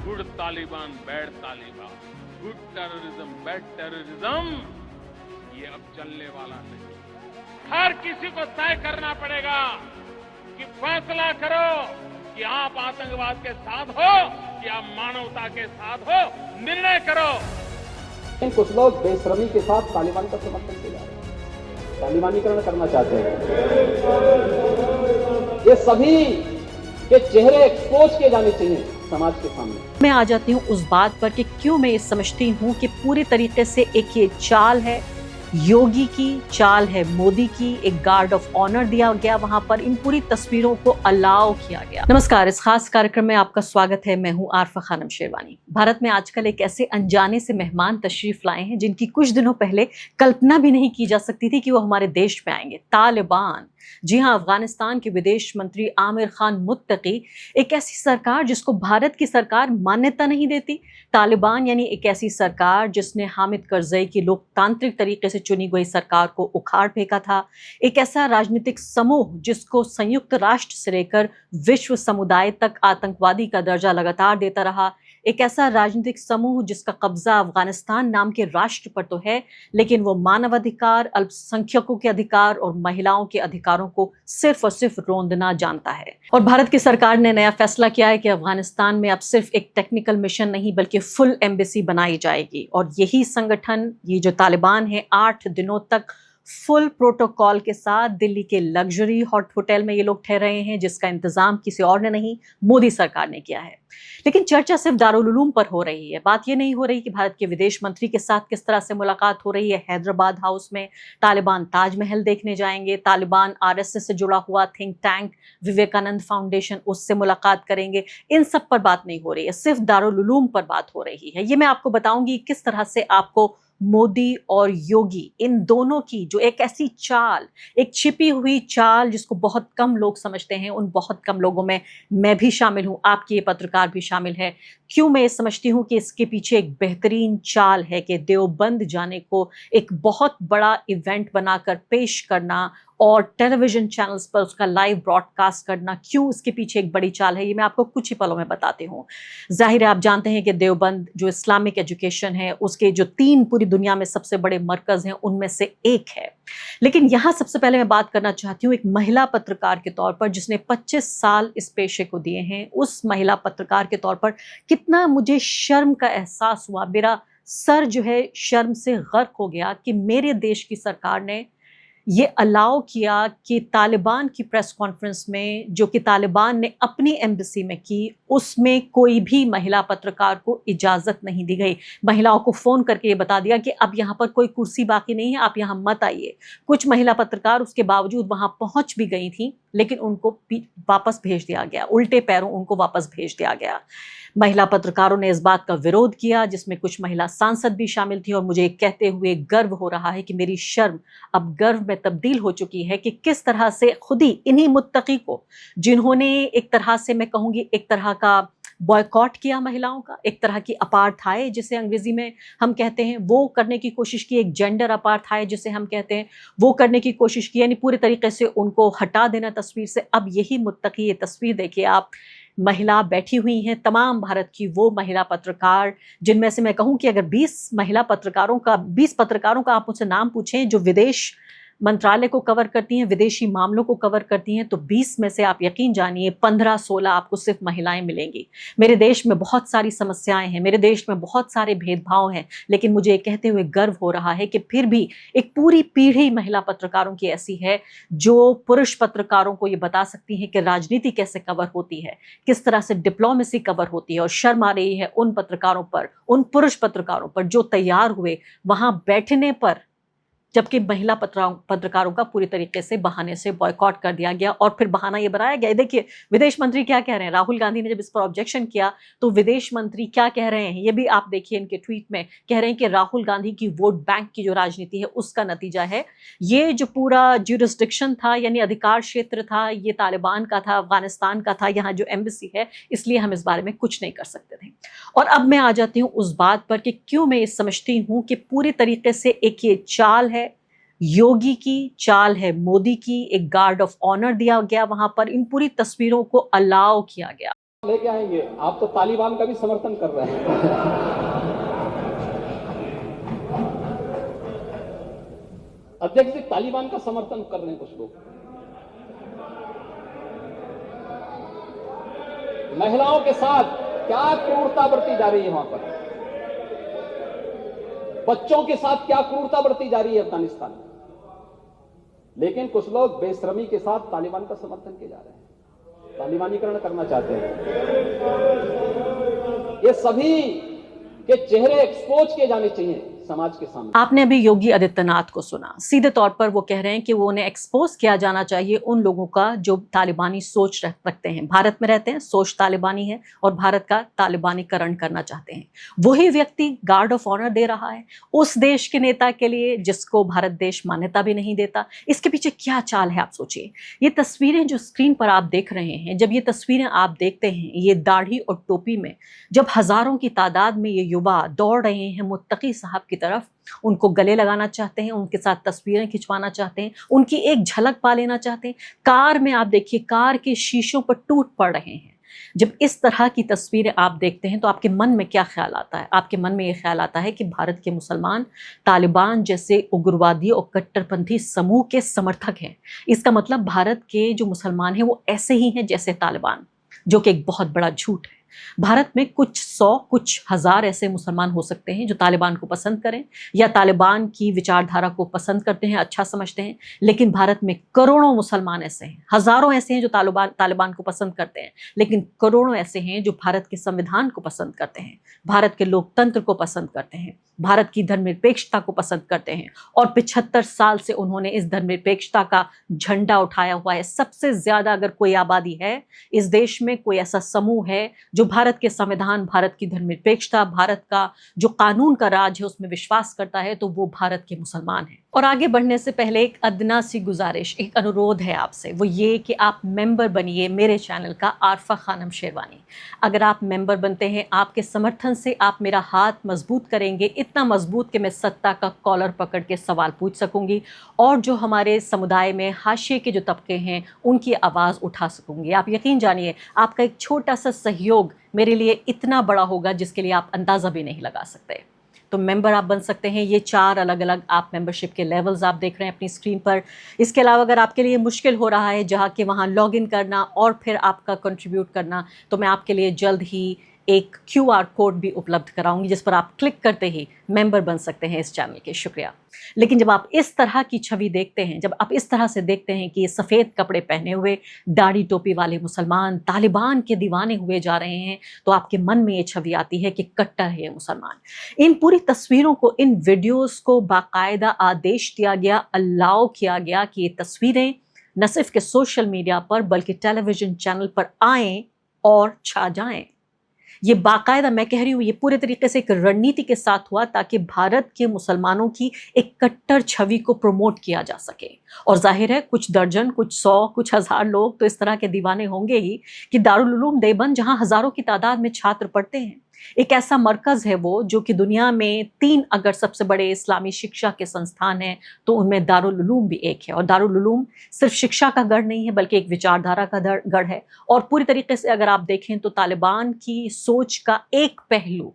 Good Taliban bad Taliban, good terrorism bad terrorism, ये अब चलने वाला नहीं। हर किसी को तय करना पड़ेगा कि फैसला करो कि आप आतंकवाद के साथ हो कि आप मानवता के साथ हो। निर्णय करो। कुछ लोग बेशर्मी के साथ तालिबान का समर्थन किया है, तालिबानीकरण करना चाहते हैं। ये सभी के चेहरे एक्सपोज किए जाने चाहिए समाज के सामने। मैं आ जाती हूँ उस बात पर कि क्यों मैं ये समझती हूँ कि पूरी तरीके से एक ये चाल है, योगी की चाल है, मोदी की, एक गार्ड ऑफ ऑनर दिया गया वहां पर, इन पूरी तस्वीरों को अलाउ किया गया। नमस्कार, इस खास कार्यक्रम में आपका स्वागत है। मैं हूं आरफा खानम शेरवानी। भारत में आजकल एक ऐसे अनजाने से मेहमान तशरीफ लाए हैं जिनकी कुछ दिनों पहले कल्पना भी नहीं की जा सकती थी कि वो हमारे देश में आएंगे। तालिबान, जी हां, अफगानिस्तान के विदेश मंत्री आमिर खान मुत्तकी, एक ऐसी सरकार जिसको भारत की सरकार मान्यता नहीं देती। तालिबान यानी एक ऐसी सरकार जिसने हामिद करजई की लोकतांत्रिक तरीके से चुनी गई सरकार को उखाड़ फेंका था। एक ऐसा राजनीतिक समूह जिसको संयुक्त राष्ट्र से लेकर विश्व समुदाय तक आतंकवादी का दर्जा लगातार देता रहा। एक ऐसा राजनीतिक समूह जिसका कब्जा अफगानिस्तान नाम के राष्ट्र पर तो है, लेकिन वो मानवाधिकार, अल्पसंख्यकों के अधिकार और महिलाओं के अधिकारों को सिर्फ और सिर्फ रोंदना जानता है। और भारत की सरकार ने नया फैसला किया है कि अफगानिस्तान में अब सिर्फ एक टेक्निकल मिशन नहीं बल्कि फुल एम्बेसी बनाई जाएगी। और यही संगठन, ये जो तालिबान है, 8 दिनों तक फुल प्रोटोकॉल के साथ दिल्ली के लग्जरी हॉट होटल में ये लोग ठहर रहे हैं, जिसका इंतजाम किसी और ने नहीं, मोदी सरकार ने किया है। लेकिन चर्चा सिर्फ दारुल उलूम पर हो रही है। बात ये नहीं हो रही कि भारत के विदेश मंत्री के साथ किस तरह से मुलाकात हो रही है हैदराबाद हाउस में। तालिबान ताजमहल देखने जाएंगे, तालिबान आरएसएस से जुड़ा हुआ थिंक टैंक विवेकानंद फाउंडेशन, उससे मुलाकात करेंगे। इन सब पर बात नहीं हो रही है, सिर्फ दारुल उलूम पर बात हो रही है। ये मैं आपको बताऊंगी किस तरह से आपको मोदी और योगी, इन दोनों की जो एक ऐसी चाल, एक छिपी हुई चाल जिसको बहुत कम लोग समझते हैं, उन बहुत कम लोगों में मैं भी शामिल हूं, आपकी ये पत्रकार भी शामिल है। क्यों मैं ये समझती हूं कि इसके पीछे एक बेहतरीन चाल है कि देवबंद जाने को एक बहुत बड़ा इवेंट बनाकर पेश करना और टेलीविजन चैनल्स पर उसका लाइव ब्रॉडकास्ट करना, क्यों इसके पीछे एक बड़ी चाल है, ये मैं आपको कुछ ही पलों में बताती हूँ। जाहिर है आप जानते हैं कि देवबंद जो इस्लामिक एजुकेशन है, उसके जो 3 पूरी दुनिया में सबसे बड़े मरकज हैं, उनमें से एक है। लेकिन यहाँ सबसे पहले मैं बात करना चाहती हूँ एक महिला पत्रकार के तौर पर जिसने 25 साल इस पेशे को दिए हैं। उस महिला पत्रकार के तौर पर कितना मुझे शर्म का एहसास हुआ, मेरा सर जो है शर्म से गर्क हो गया कि मेरे देश की सरकार ने ये अलाउ किया कि तालिबान की प्रेस कॉन्फ्रेंस में, जो कि तालिबान ने अपनी एम्बेसी में की, उसमें कोई भी महिला पत्रकार को इजाज़त नहीं दी गई। महिलाओं को फ़ोन करके ये बता दिया कि अब यहाँ पर कोई कुर्सी बाकी नहीं है, आप यहाँ मत आइए। कुछ महिला पत्रकार उसके बावजूद वहाँ पहुँच भी गई थी, लेकिन उनको वापस भेज दिया गया, उल्टे पैरों उनको वापस भेज दिया गया। महिला पत्रकारों ने इस बात का विरोध किया, जिसमें कुछ महिला सांसद भी शामिल थी। और मुझे कहते हुए गर्व हो रहा है कि मेरी शर्म अब गर्व में तब्दील हो चुकी है कि किस तरह से खुद ही इन्हीं मुत्तकी को, जिन्होंने एक तरह से मैं कहूँगी एक तरह का बॉयकॉट किया महिलाओं का, एक तरह की अपार्थाइड जिसे अंग्रेजी में हम कहते हैं, वो करने की कोशिश की, एक जेंडर अपार्थाइड जिसे हम कहते हैं, वो करने की कोशिश की, यानी पूरी तरीके से उनको हटा देना तस्वीर से। अब यही मुत्तकी, ये तस्वीर देखिए आप, महिला बैठी हुई हैं, तमाम भारत की वो महिला पत्रकार जिनमें से मैं कहूँ कि अगर 20 पत्रकारों का आप मुझसे नाम पूछें जो विदेश मंत्रालय को कवर करती हैं, विदेशी मामलों को कवर करती हैं, तो 20 में से आप यकीन जानिए 15-16 आपको सिर्फ महिलाएं मिलेंगी। मेरे देश में बहुत सारी समस्याएं हैं, मेरे देश में बहुत सारे भेदभाव हैं, लेकिन मुझे ये कहते हुए गर्व हो रहा है कि फिर भी एक पूरी पीढ़ी महिला पत्रकारों की ऐसी है जो पुरुष पत्रकारों को ये बता सकती हैं कि राजनीति कैसे कवर होती है, किस तरह से डिप्लोमेसी कवर होती है। और शर्म आ रही है उन पत्रकारों पर, उन पुरुष पत्रकारों पर जो तैयार हुए वहां बैठने पर, जबकि महिला पत्रकारों का पूरी तरीके से बहाने से बॉयकॉट कर दिया गया। और फिर बहाना ये बनाया गया, देखिए विदेश मंत्री क्या कह रहे हैं, राहुल गांधी ने जब इस पर ऑब्जेक्शन किया तो विदेश मंत्री क्या कह रहे हैं, ये भी आप देखिए इनके ट्वीट में, कह रहे हैं कि राहुल गांधी की वोट बैंक की जो राजनीति है उसका नतीजा है। ये जो पूरा ज्यूरिसडिक्शन था, यानी अधिकार क्षेत्र था, ये तालिबान का था, अफगानिस्तान का था, यहाँ जो एम्बेसी है, इसलिए हम इस बारे में कुछ नहीं कर सकते थे। और अब मैं आ जाती हूँ उस बात पर कि क्यों मैं ये समझती हूँ कि पूरी तरीके से एक ये चाल है, योगी की चाल है, मोदी की, एक गार्ड ऑफ ऑनर दिया गया वहां पर, इन पूरी तस्वीरों को अलाउ किया गया। लेके आएंगे। आप तो तालिबान का भी समर्थन कर रहे हैं। अध्यक्ष जी, तालिबान का समर्थन कर रहे हैं कुछ लोग। महिलाओं के साथ क्या क्रूरता बरती जा रही है वहां पर, बच्चों के साथ क्या क्रूरता बरती जा रही है अफगानिस्तान में। लेकिन कुछ लोग बेशर्मी के साथ तालिबान का समर्थन किए जा रहे हैं, तालिबानीकरण करना चाहते हैं। ये सभी के चेहरे एक्सपोज किए जाने चाहिए समाज के सामने। आपने अभी योगी आदित्यनाथ को सुना, सीधे तौर पर वो कह रहे हैं कि वो उन्हें एक्सपोज किया जाना चाहिए उन लोगों का जो तालिबानी सोच रखते हैं, भारत में रहते हैं, सोच तालिबानी है और भारत का तालिबानीकरण करना चाहते हैं। वही व्यक्ति गार्ड ऑफ ऑनर दे रहा है उस देश के नेता के लिए जिसको भारत देश मान्यता भी नहीं देता। इसके पीछे क्या चाल है आप सोचिए। ये तस्वीरें जो स्क्रीन पर आप देख रहे हैं, जब ये तस्वीरें आप देखते हैं, ये दाढ़ी और टोपी में जब हजारों की तादाद में ये युवा दौड़ रहे हैं मुत्तकी साहब की तरफ, उनको गले लगाना चाहते हैं, उनके साथ तस्वीरें खिंचवाना चाहते हैं, उनकी एक झलक पा लेना चाहते हैं। कार में आप देखिए, कार के शीशों पर टूट पड़ रहे हैं। जब इस तरह की तस्वीरें आप देखते हैं तो आपके मन में क्या ख्याल आता है? आपके मन में ये ख्याल आता है कि भारत के मुसलमान तालिबान जैसे उग्रवादी और कट्टरपंथी समूह के समर्थक हैं। इसका मतलब भारत के जो मुसलमान हैं वो ऐसे ही हैं जैसे तालिबान, जो कि एक बहुत बड़ा झूठ है। भारत में कुछ 100 कुछ हजार ऐसे मुसलमान हो सकते हैं जो तालिबान को पसंद करें या तालिबान की विचारधारा को पसंद करते हैं, अच्छा समझते हैं। लेकिन भारत में करोड़ों मुसलमान ऐसे हैं, हजारों ऐसे हैं जो तालिबान को पसंद करते हैं, लेकिन करोड़ों ऐसे हैं जो भारत के संविधान को पसंद करते हैं, भारत के लोकतंत्र को पसंद करते हैं, भारत की धर्मनिरपेक्षता को पसंद करते हैं। और 75 साल से उन्होंने इस धर्मनिरपेक्षता का झंडा उठाया हुआ है। सबसे ज्यादा अगर कोई आबादी है इस देश में, कोई ऐसा समूह है जो भारत के संविधान, भारत की धर्मनिरपेक्षता, भारत का जो कानून का राज है उसमें विश्वास करता है, तो वो भारत के मुसलमान हैं। और आगे बढ़ने से पहले एक अदना सी गुजारिश, एक अनुरोध है आपसे, वो ये कि आप मेंबर बनिए मेरे चैनल का आरफा खानम शेरवानी। अगर आप मेंबर बनते हैं, आपके समर्थन से आप मेरा हाथ मजबूत करेंगे, इतना मजबूत कि मैं सत्ता का कॉलर पकड़ के सवाल पूछ सकूंगी और जो हमारे समुदाय में हाशिए के जो तबके हैं उनकी आवाज़ उठा सकूंगी। आप यकीन जानिए, आपका एक छोटा सा सहयोग मेरे लिए इतना बड़ा होगा जिसके लिए आप अंदाज़ा भी नहीं लगा सकते। तो मेंबर आप बन सकते हैं। ये 4 अलग अलग आप मेंबरशिप के लेवल्स आप देख रहे हैं अपनी स्क्रीन पर। इसके अलावा अगर आपके लिए मुश्किल हो रहा है जहाँ के वहाँ लॉगिन करना और फिर आपका कंट्रीब्यूट करना, तो मैं आपके लिए जल्द ही एक QR कोड भी उपलब्ध कराऊंगी जिस पर आप क्लिक करते ही मेंबर बन सकते हैं इस चैनल के। शुक्रिया। लेकिन जब आप इस तरह की छवि देखते हैं, जब आप इस तरह से देखते हैं कि ये सफ़ेद कपड़े पहने हुए दाढ़ी टोपी वाले मुसलमान तालिबान के दीवाने हुए जा रहे हैं, तो आपके मन में ये छवि आती है कि कट्टर है ये मुसलमान। इन पूरी तस्वीरों को, इन वीडियोज़ को बाकायदा आदेश दिया गया, अलाउ किया गया कि ये तस्वीरें न सिर्फ के सोशल मीडिया पर बल्कि टेलीविज़न चैनल पर आएँ और छा जाएँ। ये बाकायदा, मैं कह रही हूँ, ये पूरे तरीके से एक रणनीति के साथ हुआ ताकि भारत के मुसलमानों की एक कट्टर छवि को प्रमोट किया जा सके। और जाहिर है कुछ दर्जन, कुछ 100, कुछ हज़ार लोग तो इस तरह के दीवाने होंगे ही कि दारुल उलूम देवबंद, जहाँ हज़ारों की तादाद में छात्र पढ़ते हैं, एक ऐसा मरकज़ है वो जो कि दुनिया में 3 अगर सबसे बड़े इस्लामी शिक्षा के संस्थान हैं तो उनमें दारुल उलूम भी एक है। और दारुल उलूम सिर्फ शिक्षा का गढ़ नहीं है बल्कि एक विचारधारा का गढ़ है। और पूरी तरीके से अगर आप देखें तो तालिबान की सोच का एक पहलू,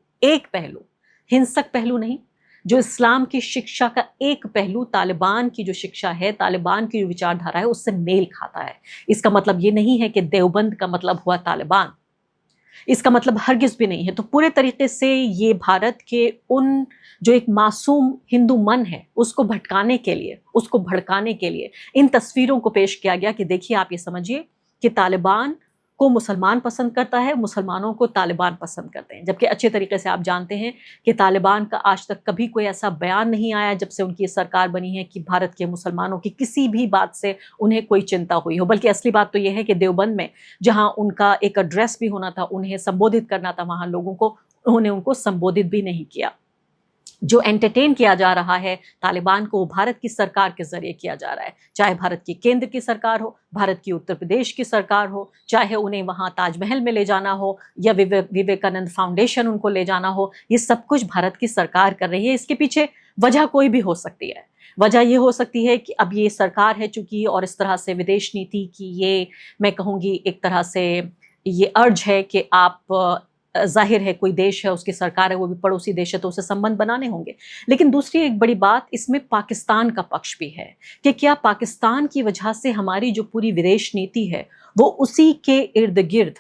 हिंसक पहलू नहीं, जो इस्लाम की शिक्षा का एक पहलू, तालिबान की जो शिक्षा है, तालिबान की जो विचारधारा है, उससे मेल खाता है। इसका मतलब ये नहीं है कि देवबंद का मतलब हुआ तालिबान, इसका मतलब हरगिज भी नहीं है। तो पूरे तरीके से ये भारत के उन जो एक मासूम हिंदू मन है उसको भटकाने के लिए, उसको भड़काने के लिए इन तस्वीरों को पेश किया गया कि देखिए, आप ये समझिए कि तालिबान को मुसलमान पसंद करता है, मुसलमानों को तालिबान पसंद करते हैं। जबकि अच्छे तरीके से आप जानते हैं कि तालिबान का आज तक कभी कोई ऐसा बयान नहीं आया जब से उनकी सरकार बनी है कि भारत के मुसलमानों की किसी भी बात से उन्हें कोई चिंता हुई हो। बल्कि असली बात तो यह है कि देवबंद में जहां उनका एक एड्रेस भी होना था, उन्हें संबोधित करना था वहां लोगों को, उन्होंने उनको संबोधित भी नहीं किया। जो एंटरटेन किया जा रहा है तालिबान को, भारत की सरकार के जरिए किया जा रहा है, चाहे भारत की केंद्र की सरकार हो, भारत की उत्तर प्रदेश की सरकार हो, चाहे उन्हें वहां ताजमहल में ले जाना हो या विवेकानंद फाउंडेशन उनको ले जाना हो, ये सब कुछ भारत की सरकार कर रही है। इसके पीछे वजह कोई भी हो सकती है। वजह ये हो सकती है कि अब ये सरकार है चूंकि, और इस तरह से विदेश नीति की ये, मैं कहूँगी, एक तरह से ये अर्ज है कि आप जाहिर है कोई देश है, उसकी सरकार है, वो भी पड़ोसी देश है, तो उसे संबंध बनाने होंगे। लेकिन दूसरी एक बड़ी बात इसमें पाकिस्तान का पक्ष भी है कि क्या पाकिस्तान की वजह से हमारी जो पूरी विदेश नीति है वो उसी के इर्द गिर्द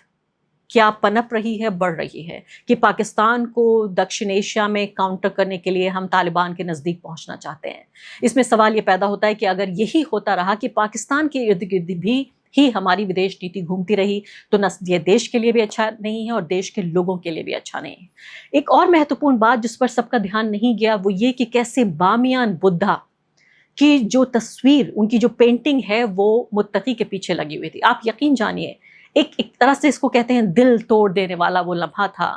क्या पनप रही है, बढ़ रही है, कि पाकिस्तान को दक्षिण एशिया में काउंटर करने के लिए हम तालिबान के नज़दीक पहुंचना चाहते हैं। इसमें सवाल ये पैदा होता है कि अगर यही होता रहा कि पाकिस्तान के इर्द गिर्द भी ही हमारी विदेश नीति घूमती रही तो न ये देश के लिए भी अच्छा नहीं है और देश के लोगों के लिए भी अच्छा नहीं है। एक और महत्वपूर्ण बात जिस पर सबका ध्यान नहीं गया वो ये कि कैसे बामियान बुद्धा की जो तस्वीर, उनकी जो पेंटिंग है वो मुत्तकी के पीछे लगी हुई थी। आप यकीन जानिए, एक तरह से इसको कहते हैं दिल तोड़ देने वाला वो लम्हा था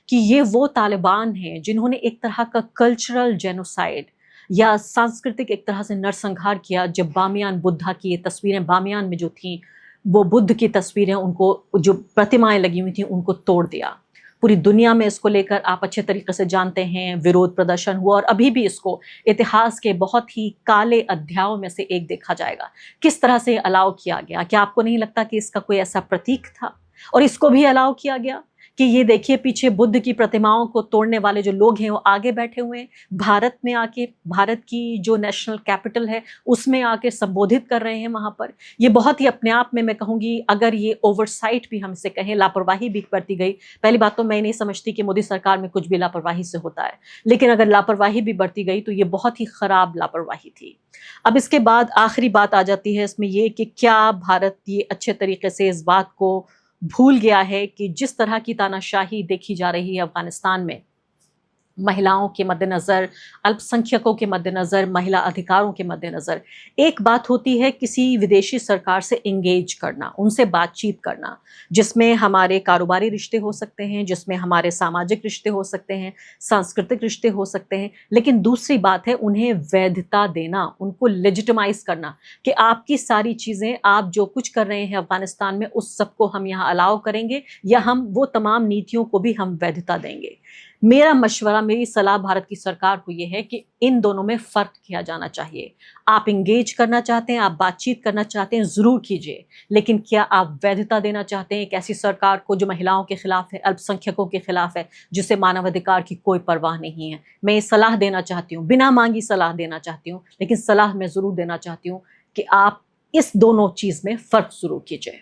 कि ये वो तालिबान हैं जिन्होंने एक तरह का कल्चरल जेनोसाइड या सांस्कृतिक एक तरह से नरसंहार किया। जब बामियान बुद्धा की ये तस्वीरें बामियान में जो थी, वो बुद्ध की तस्वीरें, उनको जो प्रतिमाएं लगी हुई थी उनको तोड़ दिया। पूरी दुनिया में इसको लेकर आप अच्छे तरीके से जानते हैं, विरोध प्रदर्शन हुआ और अभी भी इसको इतिहास के बहुत ही काले अध्यायों में से एक देखा जाएगा। किस तरह से अलाउ किया गया? क्या आपको नहीं लगता कि इसका कोई ऐसा प्रतीक था और इसको भी अलाउ किया गया कि ये देखिए पीछे बुद्ध की प्रतिमाओं को तोड़ने वाले जो लोग हैं वो आगे बैठे हुए हैं, भारत में आके, भारत की जो नेशनल कैपिटल है उसमें आके संबोधित कर रहे हैं वहां पर। ये बहुत ही अपने आप में मैं कहूँगी, अगर ये ओवरसाइट भी हम इसे कहें, लापरवाही भी बरती गई। पहली बात तो मैं नहीं समझती कि मोदी सरकार में कुछ भी लापरवाही से होता है, लेकिन अगर लापरवाही भी बरती गई तो ये बहुत ही खराब लापरवाही थी। अब इसके बाद आखिरी बात आ जाती है इसमें ये कि क्या भारत ये अच्छे तरीके से इस बात को भूल गया है कि जिस तरह की तानाशाही देखी जा रही है अफगानिस्तान में, महिलाओं के मद्देनज़र, अल्पसंख्यकों के मद्देनज़र, महिला अधिकारों के मद्देनज़र, एक बात होती है किसी विदेशी सरकार से इंगेज करना, उनसे बातचीत करना, जिसमें हमारे कारोबारी रिश्ते हो सकते हैं, जिसमें हमारे सामाजिक रिश्ते हो सकते हैं, सांस्कृतिक रिश्ते हो सकते हैं। लेकिन दूसरी बात है उन्हें वैधता देना, उनको लेजिटिमाइज करना कि आपकी सारी चीज़ें, आप जो कुछ कर रहे हैं अफगानिस्तान में उस सबको हम यहाँ अलाउ करेंगे या हम वो तमाम नीतियों को भी हम वैधता देंगे। मेरा मशवरा, मेरी सलाह भारत की सरकार को ये है कि इन दोनों में फ़र्क किया जाना चाहिए। आप इंगेज करना चाहते हैं, आप बातचीत करना चाहते हैं, ज़रूर कीजिए, लेकिन क्या आप वैधता देना चाहते हैं एक ऐसी सरकार को जो महिलाओं के खिलाफ है, अल्पसंख्यकों के खिलाफ है, जिसे मानवाधिकार की कोई परवाह नहीं है? मैं ये सलाह देना चाहती हूँ, बिना मांगी सलाह देना चाहती हूँ, लेकिन सलाह मैं ज़रूर देना चाहती हूँ कि आप इस दोनों चीज़ में फ़र्क ज़रूर कीजिए।